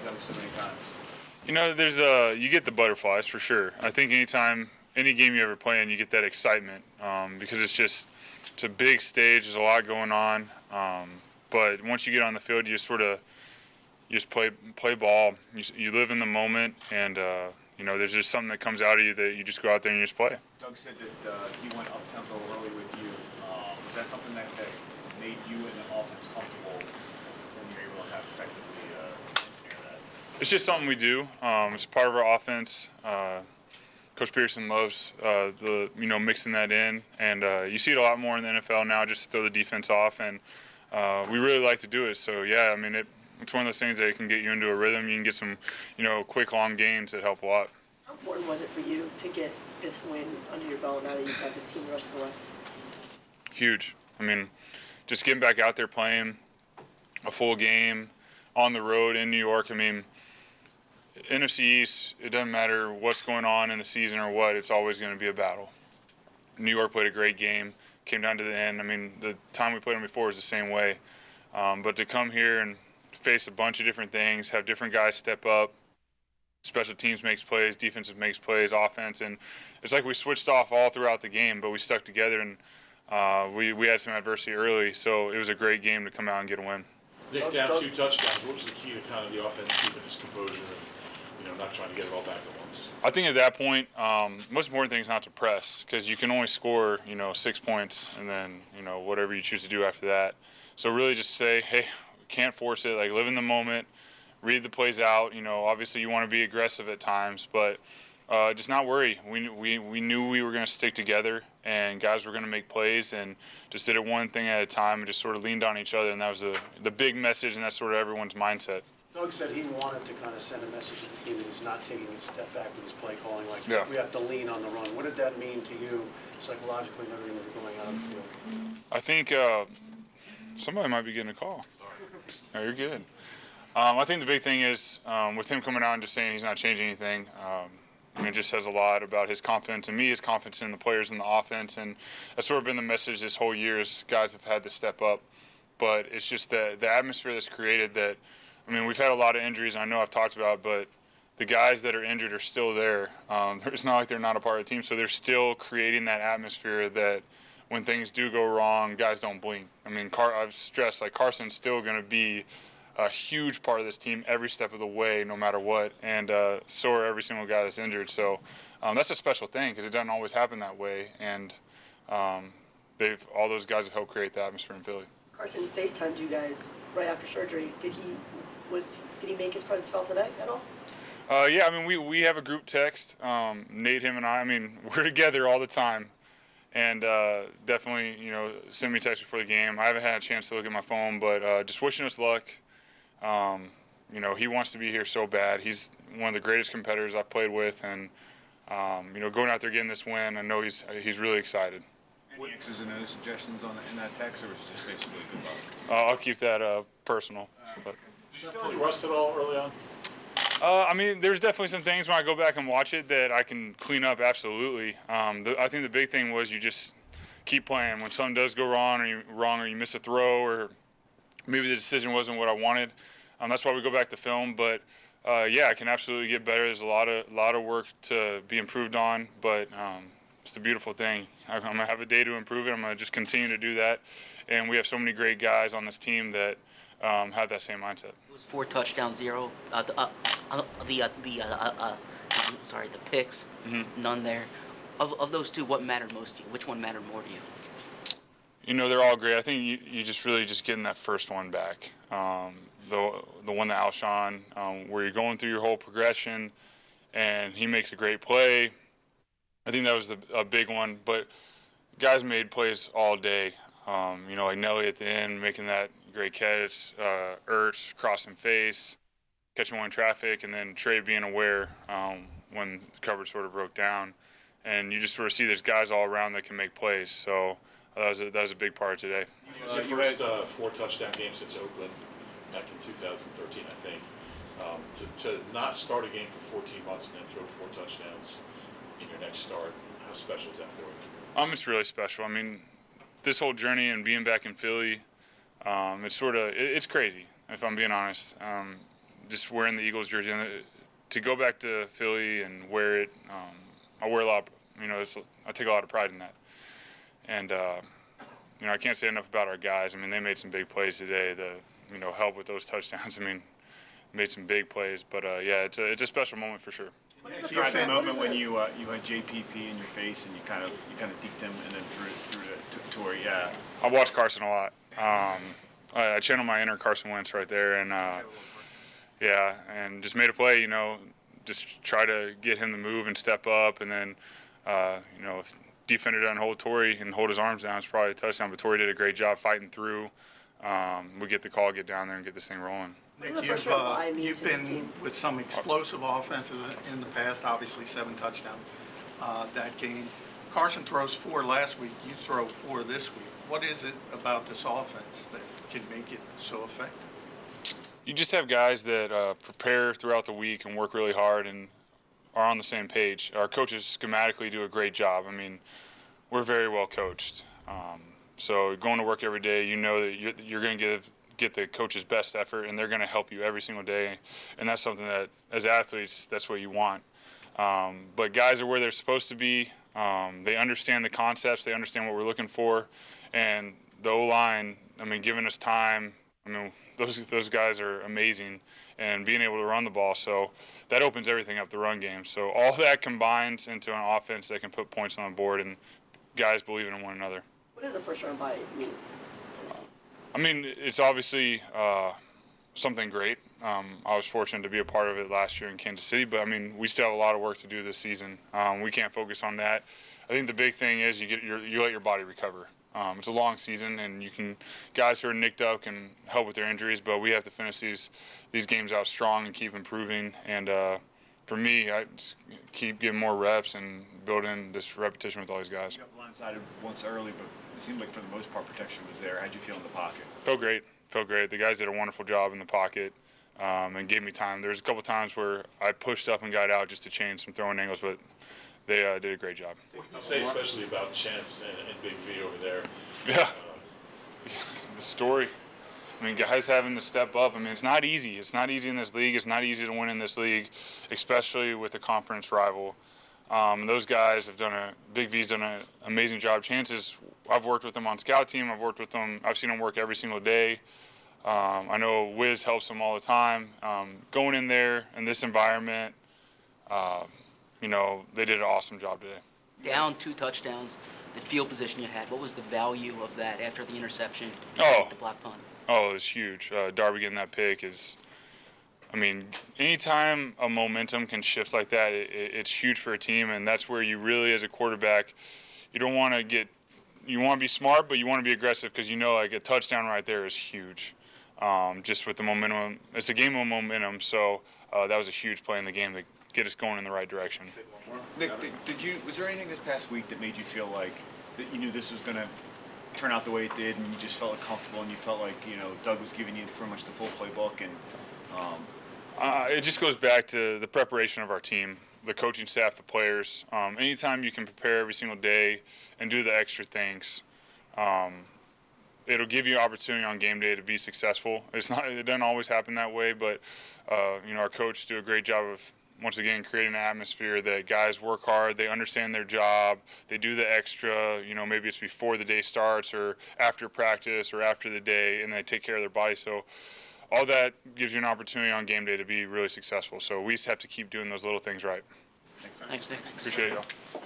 Doug so many times? There's you get the butterflies for sure. I think anytime, any game you ever play in, you get that excitement because it's a big stage. There's a lot going on. But once you get on the field, you just play ball. You live in the moment, and there's just something that comes out of you that you just go out there and you just play. Doug said that he went up tempo early with you. Was that something that made you and the offense comfortable when you were able to have effectively engineer that? It's just something we do. It's a part of our offense. Coach Pearson loves mixing that in, and you see it a lot more in the NFL now, just to throw the defense off, and we really like to do it. So yeah, I mean it's one of those things that can get you into a rhythm. You can get some quick long gains that help a lot. How important was it for you to get this win under your belt now that you've had this team the rest of the way? Huge. I mean, just getting back out there playing a full game on the road in New York. I mean, NFC East, it doesn't matter what's going on in the season or what, it's always going to be a battle. New York played a great game, came down to the end. I mean, the time we played them before was the same way. But to come here and face a bunch of different things, have different guys step up, special teams makes plays, defensive makes plays, offense, and it's like we switched off all throughout the game, but we stuck together, and we had some adversity early, so it was a great game to come out and get a win. Nick, down 2 touchdowns. What was the key to kind of the offense keeping its composure and not trying to get it all back at once? I think at that point, most important thing is not to press, because you can only score 6 points, and then whatever you choose to do after that. So really just say, hey, can't force it. Like, live in the moment, read the plays out. Obviously you want to be aggressive at times, but just not worry. We knew we were going to stick together, and guys were going to make plays, and just did it one thing at a time and just sort of leaned on each other, and that was the big message, and that's sort of everyone's mindset. Doug said he wanted to kind of send a message to the team that he's not taking a step back with his play calling, like we have to lean on the run. What did that mean to you psychologically and everything that was going on in the field? I think somebody might be getting a call. No, you're good. I think the big thing is with him coming out and just saying he's not changing anything, it just says a lot about his confidence in me, his confidence in the players in the offense, and that's sort of been the message this whole year is guys have had to step up. But it's just the atmosphere that's created that, we've had a lot of injuries, and I know I've talked about it, but the guys that are injured are still there. It's not like they're not a part of the team, so they're still creating that atmosphere that when things do go wrong, guys don't blink. I've stressed, Carson's still going to be a huge part of this team every step of the way, no matter what, and so are every single guy that's injured. So that's a special thing because it doesn't always happen that way, and all those guys have helped create the atmosphere in Philly. Carson FaceTimed you guys right after surgery. Did he make his presence felt today at all? Yeah, we have a group text. Nate, him, and I. We're together all the time. And definitely, send me a text before the game. I haven't had a chance to look at my phone, but just wishing us luck. He wants to be here so bad. He's one of the greatest competitors I've played with, and going out there getting this win, I know he's really excited. Any X's and O's suggestions in that text, or was it just basically good luck? I'll keep that personal. But. Did you feel like rust at all early on? There's definitely some things when I go back and watch it that I can clean up, absolutely. I think the big thing was you just keep playing. When something does go wrong or you miss a throw or maybe the decision wasn't what I wanted, that's why we go back to film. But, yeah, I can absolutely get better. There's a lot of work to be improved on, but it's a beautiful thing. I'm going to have a day to improve it. I'm going to just continue to do that. And we have so many great guys on this team that have that same mindset. It was 4 touchdowns, 0. The picks, none there. Of those 2, what mattered most to you? Which one mattered more to you? They're all great. I think you just really just getting that first one back. The one that Alshon, where you're going through your whole progression, and he makes a great play. I think that was a big one. But guys made plays all day. Like Nelly at the end making that great catch, Ertz crossing face, catching one in traffic, and then Trey being aware when the coverage sort of broke down. And you just sort of see there's guys all around that can make plays. So that was a big part of today. It was your first 4-touchdown game since Oakland back in 2013, I think. To not start a game for 14 months and then throw 4 touchdowns in your next start, how special is that for you? It's really special. This whole journey and being back in Philly, it's crazy, if I'm being honest. just wearing the Eagles jersey. And to go back to Philly and wear it, I wear a lot. I take a lot of pride in that. And I can't say enough about our guys. I mean, they made some big plays today. Help with those touchdowns. I mean, made some big plays. But yeah, it's a special moment for sure. Describe the moment when you had JPP in your face and you kind of deked him and then threw it to where, yeah. I watch Carson a lot. I channel my inner Carson Wentz right there, and and just made a play. Just try to get him to move and step up, and then if defender doesn't hold Torrey and hold his arms down, it's probably a touchdown. But Torrey did a great job fighting through. We get the call, get down there, and get this thing rolling. What's the Nick, first round bye mean you've to this been team? with some explosive offenses in the past, obviously 7 touchdowns that game. Carson throws 4 last week, you throw 4 this week. What is it about this offense that can make it so effective? You just have guys that prepare throughout the week and work really hard and are on the same page. Our coaches schematically do a great job. I mean, we're very well coached. So going to work every day, that you're going to get the coach's best effort, and they're going to help you every single day. And that's something that, as athletes, that's what you want. But guys are where they're supposed to be. They understand the concepts. They understand what we're looking for. And the O-line, giving us time, those guys are amazing, and being able to run the ball. So that opens everything up, the run game. So all that combines into an offense that can put points on the board, and guys believing in one another. What does the first round bye mean to this team? It's obviously something great. I was fortunate to be a part of it last year in Kansas City, but we still have a lot of work to do this season. We can't focus on that. I think the big thing is you let your body recover. It's a long season, and guys who are nicked up can help with their injuries, but we have to finish these games out strong and keep improving. And for me, I just keep getting more reps and building this repetition with all these guys. You got blindsided once early, but it seemed like for the most part protection was there. How'd you feel in the pocket? Felt great. The guys did a wonderful job in the pocket and gave me time. There was a couple times where I pushed up and got out just to change some throwing angles, but they did a great job. What can you say especially about Chance and Big V over there? Yeah. The story. Guys having to step up. It's not easy. It's not easy in this league. It's not easy to win in this league, especially with a conference rival. Those guys Big V's done an amazing job. Chances, I've worked with him on scout team. I've seen him work every single day. I know Wiz helps him all the time. Going in there in this environment, they did an awesome job today. Down 2 touchdowns, the field position you had, what was the value of that after the interception, the block punt? Oh, it was huge. Darby getting that pick is, anytime a momentum can shift like that, it's huge for a team, and that's where you really, as a quarterback, you want to be smart, but you want to be aggressive because a touchdown right there is huge. Just with the momentum, it's a game of momentum, so that was a huge play in the game to get us going in the right direction. Nick, was there anything this past week that made you feel like that you knew this was going to turn out the way it did, and you just felt comfortable, and you felt like Doug was giving you pretty much the full playbook? And it just goes back to the preparation of our team, the coaching staff, the players. Anytime you can prepare every single day and do the extra things, it'll give you an opportunity on game day to be successful. It doesn't always happen that way, but our coach do a great job of, once again, creating an atmosphere that guys work hard, they understand their job, they do the extra, maybe it's before the day starts or after practice or after the day, and they take care of their body. So all that gives you an opportunity on game day to be really successful. So we just have to keep doing those little things right. Thanks, Nick. Appreciate it, y'all.